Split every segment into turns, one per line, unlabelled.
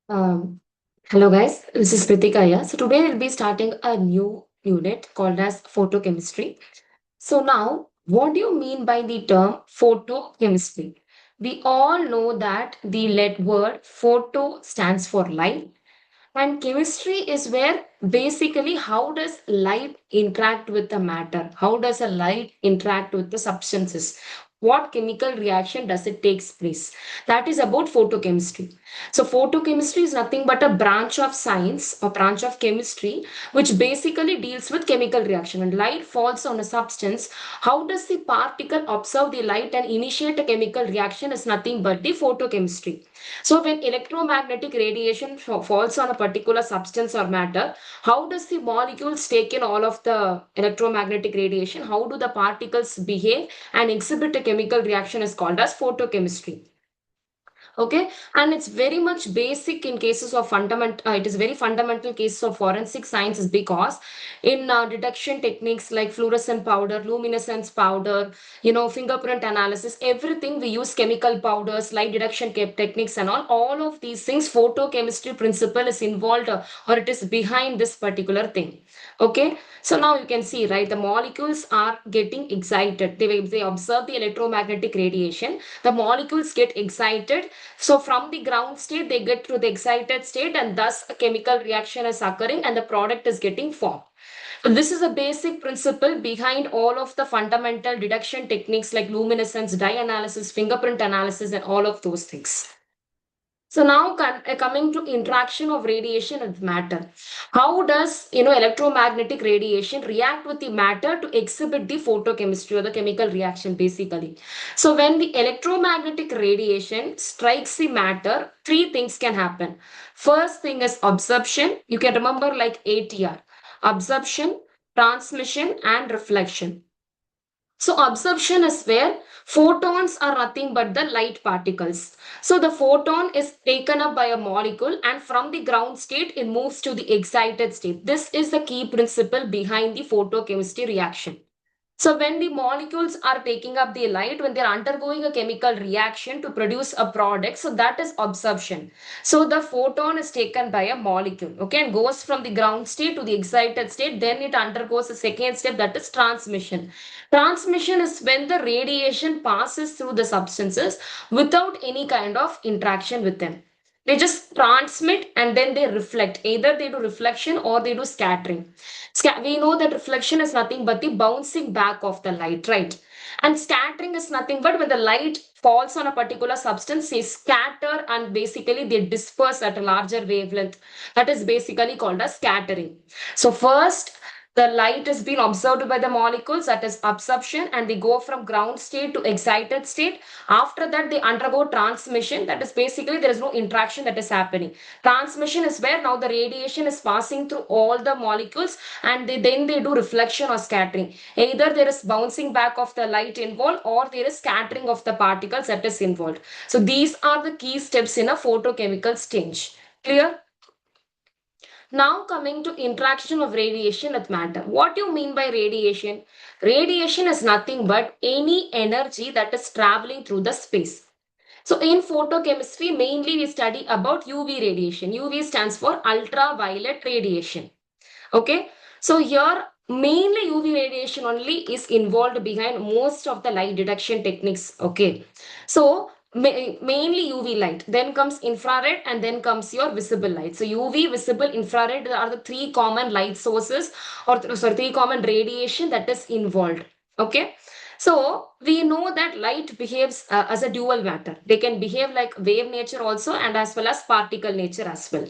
Um, Hello guys, this is Pritika here. So today we'll be starting a new unit called as photochemistry. So now, what do you mean by the term photochemistry? We all know that the lead word photo stands for light, and chemistry is where basically how does light interact with the matter? How does a light interact with the substances? What chemical reaction does it takes place? That is about photochemistry. So photochemistry is nothing but a branch of science or branch of chemistry which basically deals with chemical reaction. When light falls on a substance, how does the particle observe the light and initiate a chemical reaction is nothing but the photochemistry. So when electromagnetic radiation falls on a particular substance or matter, how does the molecules take in all of the electromagnetic radiation? How do the particles behave and exhibit a chemical reaction is called as photochemistry. Okay, and it's very much basic in cases of fundamental, it is very fundamental cases of forensic sciences because in detection techniques like fluorescent powder, luminescence powder, fingerprint analysis, everything we use chemical powders, light detection techniques and all of these things, photochemistry principle is involved or it is behind this particular thing. Okay, so now you can see, right, the molecules are getting excited. They observe the electromagnetic radiation. The molecules get excited. So from the ground state, they get to the excited state and thus a chemical reaction is occurring and the product is getting formed. So this is a basic principle behind all of the fundamental detection techniques like luminescence, dye analysis, fingerprint analysis, and all of those things. So now coming to interaction of radiation with matter. How does electromagnetic radiation react with the matter to exhibit the photochemistry or the chemical reaction basically? So when the electromagnetic radiation strikes the matter, three things can happen. First thing is absorption. You can remember like ATR. Absorption, transmission, and reflection. So absorption is where photons are nothing but the light particles. So the photon is taken up by a molecule and from the ground state it moves to the excited state. This is the key principle behind the photochemistry reaction. So when the molecules are taking up the light, when they're undergoing a chemical reaction to produce a product, so that is absorption. So the photon is taken by a molecule, okay, and goes from the ground state to the excited state. Then it undergoes a second step, that is transmission. Transmission is when the radiation passes through the substances without any kind of interaction with them. They just transmit and then they reflect. Either they do reflection or they do scattering. We know that reflection is nothing but the bouncing back of the light, right? And scattering is nothing but when the light falls on a particular substance, they scatter and basically they disperse at a larger wavelength. That is basically called as scattering. So first, the light is being observed by the molecules, that is absorption, and they go from ground state to excited state. After that, they undergo transmission. That is basically there is no interaction that is happening. Transmission is where now the radiation is passing through all the molecules and then they do reflection or scattering. Either there is bouncing back of the light involved or there is scattering of the particles that is involved. So these are the key steps in a photochemical exchange. Clear? Now coming to interaction of radiation with matter. What do you mean by radiation? Radiation is nothing but any energy that is traveling through the space. So in photochemistry, mainly we study about UV radiation. UV stands for ultraviolet radiation. Okay. So here mainly UV radiation only is involved behind most of the light detection techniques. Okay. So mainly UV light, then comes infrared and then comes your visible light. So UV, visible, infrared are the three common light sources or sorry, three common radiation that is involved. Okay. So we know that light behaves as a dual matter. They can behave like wave nature also and as well as particle nature as well.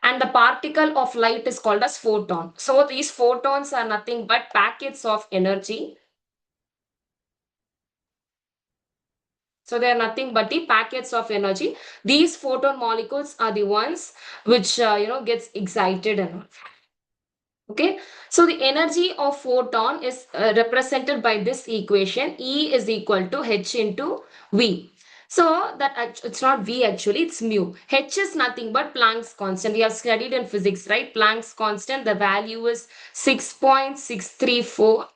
And the particle of light is called as photon. So these photons are nothing but packets of energy. So they are nothing but the packets of energy. These photon molecules are the ones which gets excited and all. Okay, so the energy of photon is represented by this equation. E is equal to h into V. So that it's not V actually, it's mu. H is nothing but Planck's constant. We have studied in physics, right? Planck's constant, the value is 6.634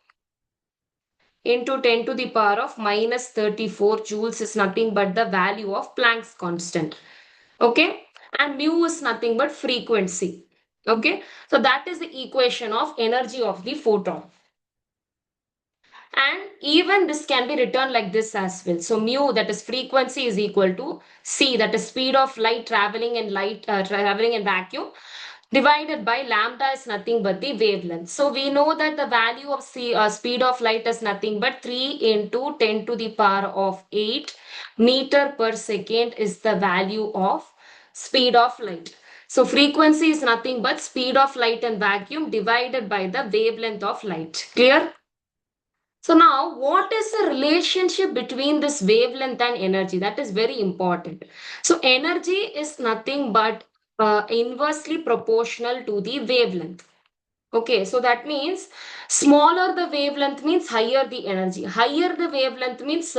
into 10 to the power of minus 34 joules is nothing but the value of Planck's constant. Okay. and mu is nothing but frequency. Okay, so that is the equation of energy of the photon. And even this can be written like this as well. So mu, that is frequency, is equal to c, that is speed of light traveling in traveling in vacuum, divided by lambda is nothing but the wavelength. So we know that the value of speed of light is nothing but 3 into 10 to the power of 8 meter per second is the value of speed of light. So frequency is nothing but speed of light in vacuum divided by the wavelength of light. Clear? So now, what is the relationship between this wavelength and energy? That is very important. So energy is nothing but inversely proportional to the wavelength. Okay, so that means smaller the wavelength means higher the energy. Higher the wavelength means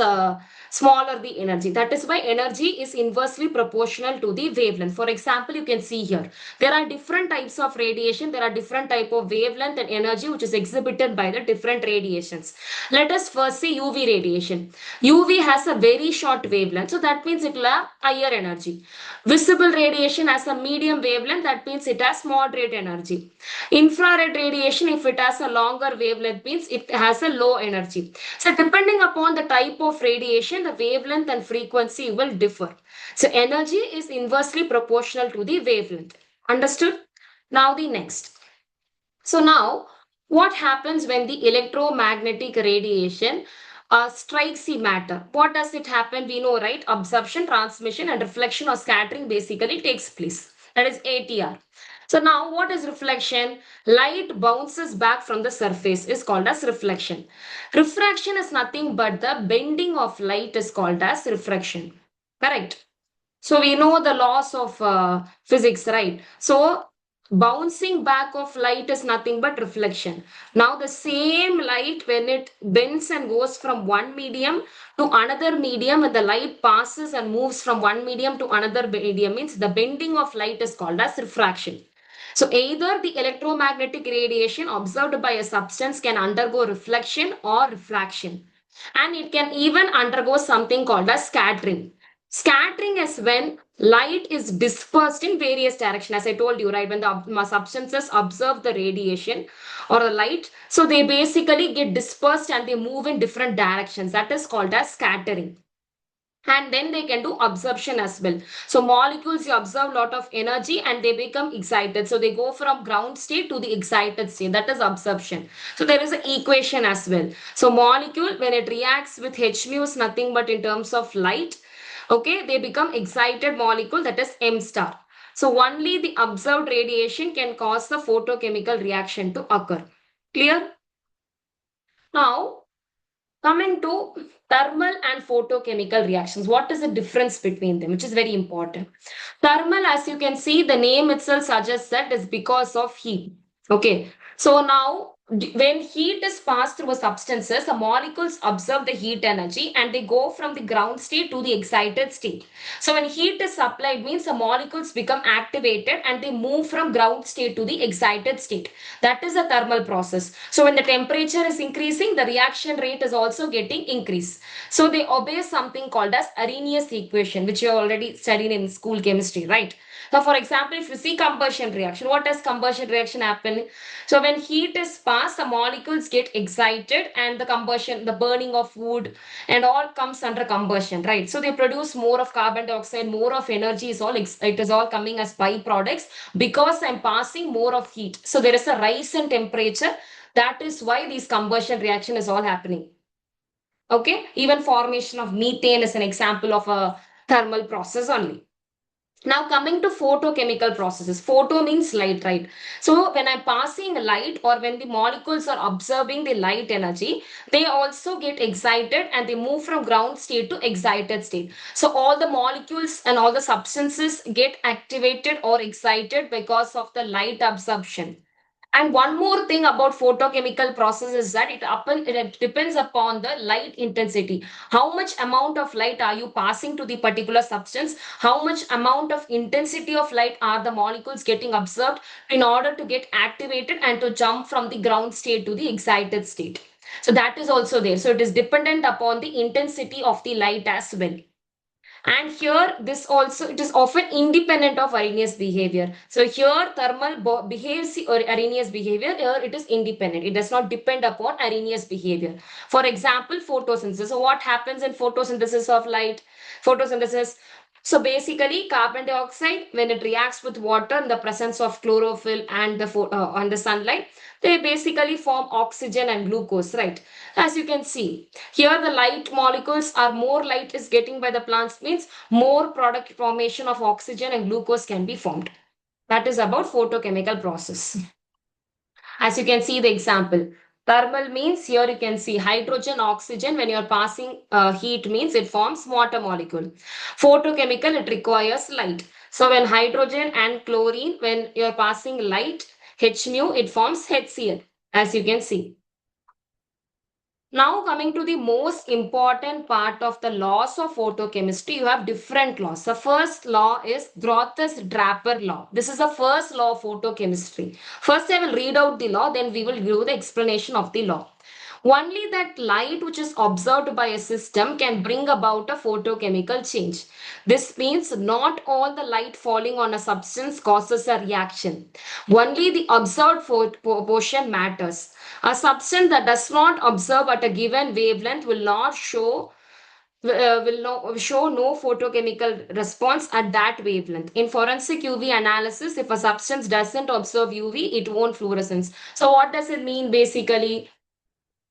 smaller the energy. That is why energy is inversely proportional to the wavelength. For example, you can see here, there are different types of radiation. There are different type of wavelength and energy which is exhibited by the different radiations. Let us first see UV radiation. UV has a very short wavelength. So that means it will have higher energy. Visible radiation has a medium wavelength. That means it has moderate energy. Infrared radiation, if it has a longer wavelength, means it has a low energy. So depending upon the type of radiation, the wavelength and frequency will differ. So energy is inversely proportional to the wavelength. Understood? Now the next. So now, what happens when the electromagnetic radiation strikes the matter? What does it happen? We know, right? Absorption, transmission, and reflection or scattering basically takes place. That is ATR. So now, what is reflection? Light bounces back from the surface is called as reflection. Refraction is nothing but the bending of light is called as refraction. Correct? So we know the laws of physics, right? So bouncing back of light is nothing but reflection. Now the same light, when it bends and goes from one medium to another medium, and the light passes and moves from one medium to another medium, means the bending of light is called as refraction. So either the electromagnetic radiation observed by a substance can undergo reflection or refraction, and it can even undergo something called as scattering. Scattering is when light is dispersed in various directions. As I told you, right, when the substances observe the radiation or the light, so they basically get dispersed and they move in different directions. That is called as scattering. And then they can do absorption as well. So molecules, you observe a lot of energy and they become excited. So they go from ground state to the excited state. That is absorption. So there is an equation as well. So molecule, when it reacts with H mu, is nothing but in terms of light. Okay, they become excited molecule, that is M star. So only the observed radiation can cause the photochemical reaction to occur. Clear? Now, coming to thermal and photochemical reactions, what is the difference between them, which is very important. Thermal, as you can see, the name itself suggests that is because of heat. Okay, so now when heat is passed through substances, the molecules absorb the heat energy and they go from the ground state to the excited state. So when heat is supplied, means the molecules become activated and they move from ground state to the excited state. That is a thermal process. So when the temperature is increasing, the reaction rate is also getting increased. So they obey something called as Arrhenius equation, which you already studied in school chemistry, right? So for example, if you see combustion reaction, what does combustion reaction happen? So when heat is passed, the molecules get excited and the combustion, the burning of wood and all comes under combustion, right? So they produce more of carbon dioxide, more of energy is all, it is all coming as byproducts because I'm passing more of heat. So there is a rise in temperature. That is why this combustion reaction is all happening. Okay, even formation of methane is an example of a thermal process only. Now coming to photochemical processes. Photo means light, right? So when I'm passing light or when the molecules are observing the light energy, they also get excited and they move from ground state to excited state. So all the molecules and all the substances get activated or excited because of the light absorption. And one more thing about photochemical process is that it depends upon the light intensity. How much amount of light are you passing to the particular substance? How much amount of intensity of light are the molecules getting observed in order to get activated and to jump from the ground state to the excited state? So that is also there. So it is dependent upon the intensity of the light as well. And here, this also, it is often independent of Arrhenius behavior. So here, thermal behaves or Arrhenius behavior. Here, it is independent. It does not depend upon Arrhenius behavior. For example, photosynthesis. So what happens in photosynthesis of light? Photosynthesis. So basically, carbon dioxide, when it reacts with water in the presence of chlorophyll and the sunlight, they basically form oxygen and glucose, right? As you can see, here the light molecules are more light is getting by the plants means more product formation of oxygen and glucose can be formed. That is about photochemical process. As you can see the example, thermal means here you can see hydrogen, oxygen. When you're passing heat means it forms water molecule. Photochemical, it requires light. So when hydrogen and chlorine, when you're passing light, H nu, it forms HCl, as you can see. Now coming to the most important part of the laws of photochemistry, you have different laws. The first law is Grothus-Draper law. This is the first law of photochemistry. First I will read out the law, then we will give the explanation of the law. Only that light which is observed by a system can bring about a photochemical change. This means not all the light falling on a substance causes a reaction. Only the observed portion matters. A substance that does not observe at a given wavelength will not show no photochemical response at that wavelength. In forensic UV analysis, if a substance doesn't observe UV, it won't fluorescence. So what does it mean basically?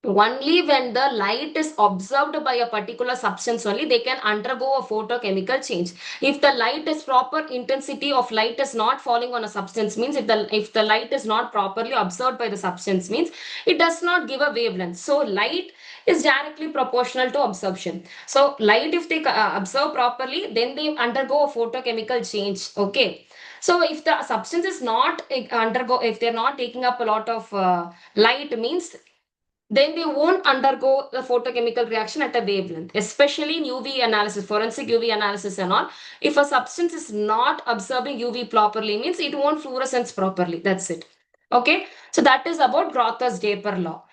Only when the light is observed by a particular substance only they can undergo a photochemical change. If the light is proper intensity of light is not falling on a substance means if the light is not properly observed by the substance means it does not give a wavelength. So light is directly proportional to absorption. So light if they observe properly then they undergo a photochemical change. Okay. So if the substance is not if they're not taking up a lot of light means then they won't undergo the photochemical reaction at a wavelength, especially in UV analysis, forensic UV analysis and all. If a substance is not absorbing UV properly, means it won't fluorescence properly. That's it. Okay. So that is about Grothus-Draper law.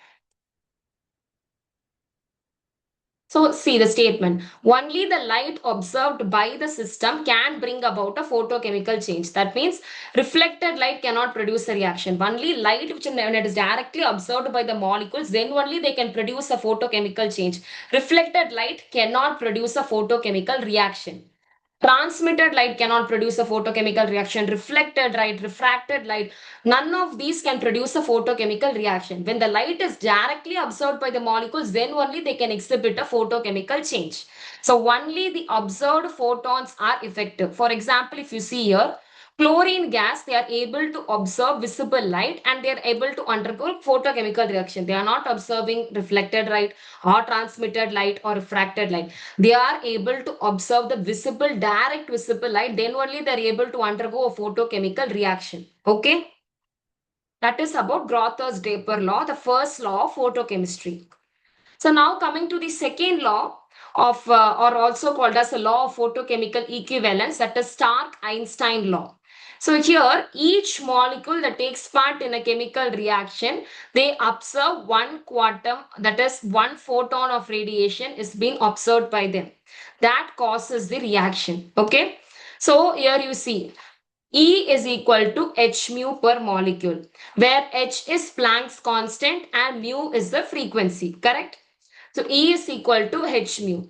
So see the statement. Only the light observed by the system can bring about a photochemical change. That means reflected light cannot produce a reaction. Only light which when it is directly observed by the molecules, then only they can produce a photochemical change. Reflected light cannot produce a photochemical reaction. Transmitted light cannot produce a photochemical reaction. Reflected light, refracted light, none of these can produce a photochemical reaction. When the light is directly absorbed by the molecules, then only they can exhibit a photochemical change. So only the observed photons are effective. For example, if you see here, chlorine gas, they are able to observe visible light and they are able to undergo photochemical reaction. They are not observing reflected light or transmitted light or refracted light. They are able to observe the visible, direct visible light. Then only they are able to undergo a photochemical reaction. Okay. That is about Grothus-Draper law, the first law of photochemistry. So now coming to the second law of, or also called as the law of photochemical equivalence, that is Stark-Einstein law. So here, each molecule that takes part in a chemical reaction, they observe one quantum, that is one photon of radiation is being observed by them. That causes the reaction. Okay. So here you see, E is equal to h mu per molecule, where h is Planck's constant and mu is the frequency, correct? So E is equal to h mu.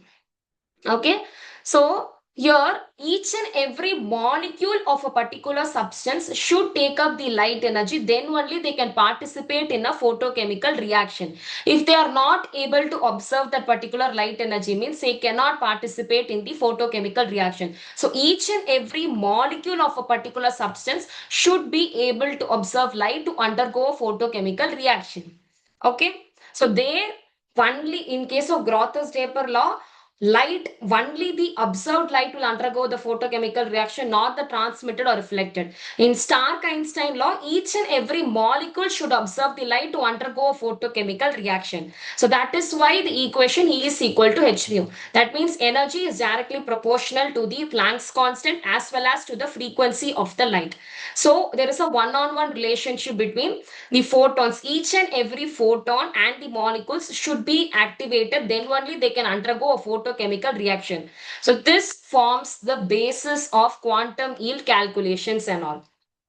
Okay. So here each and every molecule of a particular substance should take up the light energy. Then only they can participate in a photochemical reaction. If they are not able to observe that particular light energy means they cannot participate in the photochemical reaction. So each and every molecule of a particular substance should be able to observe light to undergo a photochemical reaction. Okay. So there only in case of Grothus-Draper law, light, only the observed light will undergo the photochemical reaction, not the transmitted or reflected. In Stark-Einstein law, each and every molecule should observe the light to undergo a photochemical reaction. So that is why the equation E is equal to h mu. That means energy is directly proportional to the Planck's constant as well as to the frequency of the light. So there is a one-on-one relationship between the photons. Each and every photon and the molecules should be activated. Then only they can undergo a photochemical photochemical reaction. So this forms the basis of quantum yield calculations and all.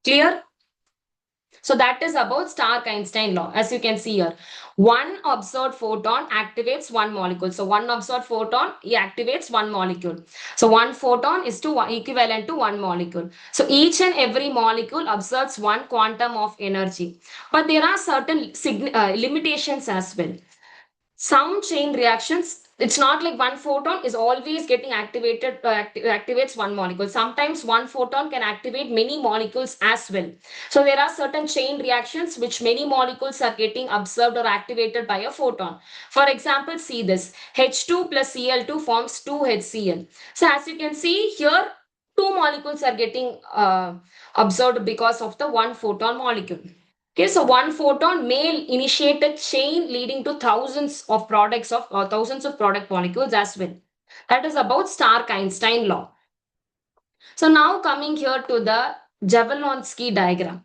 Clear? So that is about Stark-Einstein law. As you can see here, one observed photon activates one molecule. So one observed photon, it activates one molecule. So one photon is equivalent to one molecule. So each and every molecule absorbs one quantum of energy. But there are certain limitations as well. Some chain reactions, it's not like one photon is always getting activated, activates one molecule. Sometimes one photon can activate many molecules as well. So there are certain chain reactions which many molecules are getting observed or activated by a photon. For example, see this, H2 plus Cl2 forms 2HCl. So as you can see here, two molecules are getting observed because of the one photon molecule. Okay, so one photon may initiate a chain leading to thousands of product molecules as well. That is about Stark-Einstein law. So now coming here to the Jablonski diagram.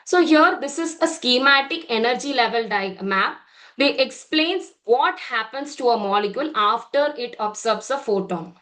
So here this is a schematic energy level map. It explains what happens to a molecule after it absorbs a photon.